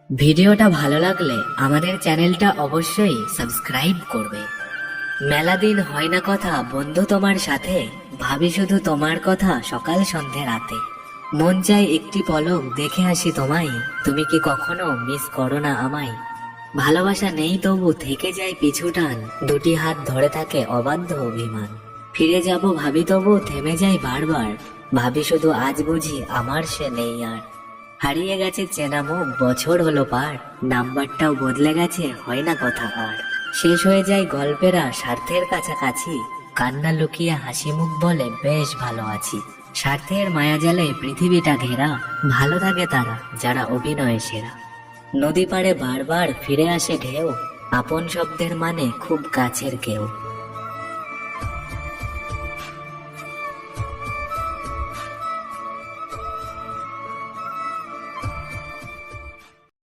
ভিডিওটা ভালো লাগলে আমাদের চ্যানেলটা অবশ্যই সাবস্ক্রাইব করবে। মেলা দিন হয় না কথা বন্ধু তোমার সাথে, ভাবি শুধু তোমার কথা সকাল সন্ধে রাতে। মন চাই একটি পলক দেখে আসি তোমায়, তুমি কি কখনো মিস করো না আমায়? ভালোবাসা নেই তবু থেকে যায় পিছু টান, দুটি হাত ধরে থাকে অবাধ্য অভিমান। ফিরে যাব ভাবি তবু থেমে যাই বারবার, ভাবি শুধু আজ বুঝি আমার সে নেই আর। হারিয়ে গেছে চেনা মুখ, বছর হলো পার, নাম্বারটাও বদলে গেছে, হয় না কথা আর। শেষ হয়ে যায় গল্পেরা স্বার্থের কাছাকাছি, কান্না লুকিয়ে হাসি মুখ বলে বেশ ভালো আছি। স্বার্থের মায়াজালে পৃথিবীটা ঘেরা, ভালো থাকে তারা যারা অভিনয়ে সেরা। নদী পাড়ে বারবার ফিরে আসে ঢেউ, আপন শব্দের মানে খুব কাছের কেউ।